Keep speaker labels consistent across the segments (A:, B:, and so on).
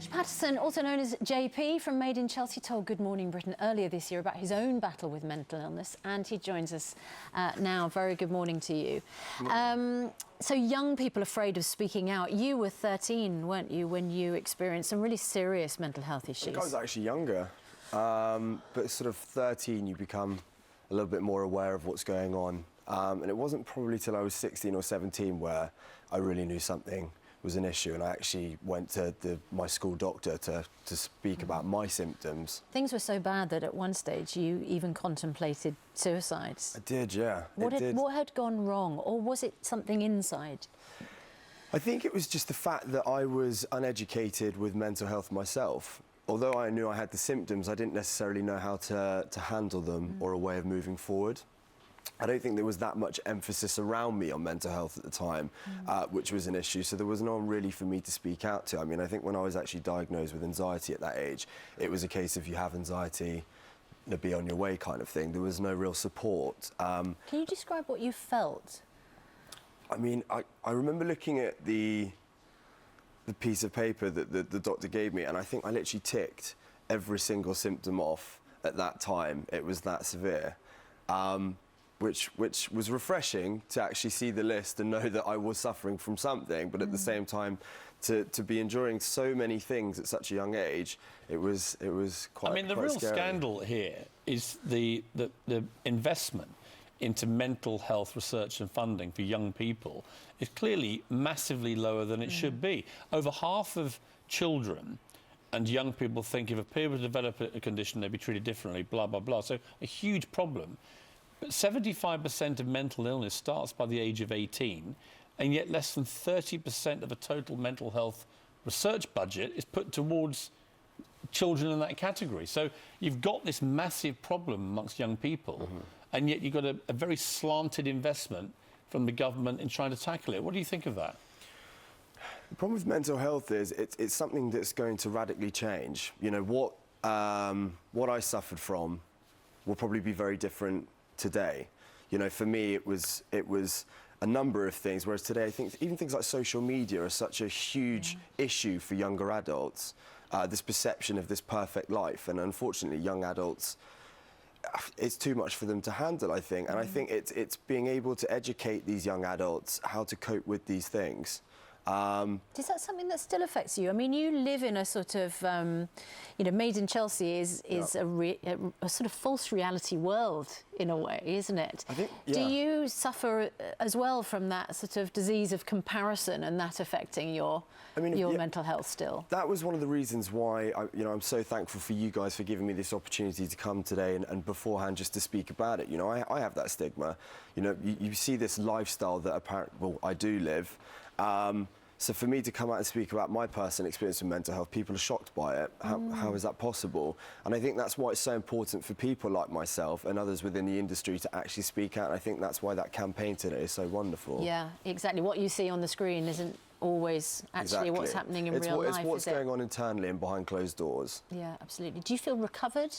A: Patterson, also known as JP from Made in Chelsea, told Good Morning Britain earlier this year about his own battle with mental illness, and he joins us now. Very good morning to you. So young people afraid of speaking out. You were 13, weren't you, when you experienced some really serious mental health issues?
B: I think I was actually younger, but sort of 13 you become a little bit more aware of what's going on. And it wasn't probably till I was 16 or 17 where I really knew something was an issue, and I actually went to my school doctor to speak about my symptoms.
A: Things were so bad that at one stage you even contemplated suicides.
B: I did, yeah.
A: What had gone wrong, or was it something inside?
B: I think it was just the fact that I was uneducated with mental health myself. Although I knew I had the symptoms, I didn't necessarily know how to handle them or a way of moving forward. I don't think there was that much emphasis around me on mental health at the time, which was an issue, so there was no one really for me to speak out to. I mean, I think when I was actually diagnosed with anxiety at that age, it was a case of you have anxiety, be on your way kind of thing. There was no real support.
A: Can you describe what you felt?
B: I mean, I remember looking at the piece of paper that the doctor gave me, and I think I literally ticked every single symptom off at that time. It was that severe. Which was refreshing to actually see the list and know that I was suffering from something, but at the same time, to be enduring so many things at such a young age, it was quite.
C: I mean, the real scandal here is the investment into mental health research and funding for young people is clearly massively lower than it should be. Over half of children and young people think if a peer would develop a condition, they'd be treated differently, blah, blah, blah. So a huge problem. But 75% of mental illness starts by the age of 18, and yet less than 30% of the total mental health research budget is put towards children in that category. So you've got this massive problem amongst young people, and yet you've got a very slanted investment from the government in trying to tackle it. What do you think of that?
B: The problem with mental health is it's something that's going to radically change. You know, what I suffered from will probably be very different today. You know, for me it was a number of things, whereas today I think even things like social media are such a huge issue for younger adults, this perception of this perfect life, and unfortunately young adults, it's too much for them to handle, I think. And I think it's being able to educate these young adults how to cope with these things.
A: Is that something that still affects you? I mean, you live in a sort of, you know, Made in Chelsea is a sort of false reality world, in a way, isn't it?
B: I think, yeah.
A: Do you suffer as well from that sort of disease of comparison and that affecting your mental health still? That
B: was one of the reasons why I'm so thankful for you guys for giving me this opportunity to come today and beforehand just to speak about it. You know, I have that stigma. You know, you see this lifestyle that I do live. So for me to come out and speak about my personal experience with mental health, people are shocked by it. How is that possible? And I think that's why it's so important for people like myself and others within the industry to actually speak out. And I think that's why that campaign today is so wonderful.
A: Yeah, exactly. What you see on the screen isn't always actually what's happening in real life.
B: It's what's going on internally and behind closed doors.
A: Yeah, absolutely. Do you feel recovered?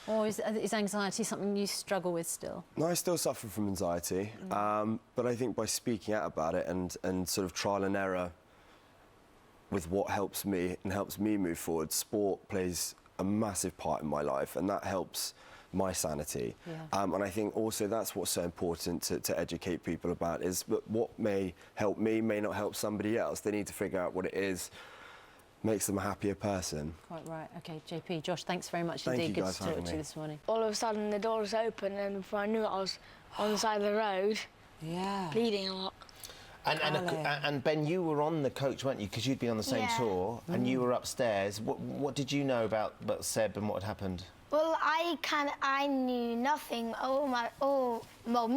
A: Or is anxiety something you struggle with still?
B: No, I still suffer from anxiety, but I think by speaking out about it and sort of trial and error with what helps me and helps me move forward, sport plays a massive part in my life, and that helps my sanity. Yeah. And I think also that's what's so important to educate people about, is that what may help me may not help somebody else. They need to figure out what it is makes them a happier person.
A: Quite right. OK, JP, Josh, thanks very much indeed. Good to talk to you this morning.
D: All of a sudden, the door was open, and before I knew it, I was on the side of the road, bleeding a lot.
E: And Ben, you were on the coach, weren't you? Because you'd been on the same tour, and you were upstairs. What did you know about Seb and what had happened?
D: Well, I knew nothing. Well,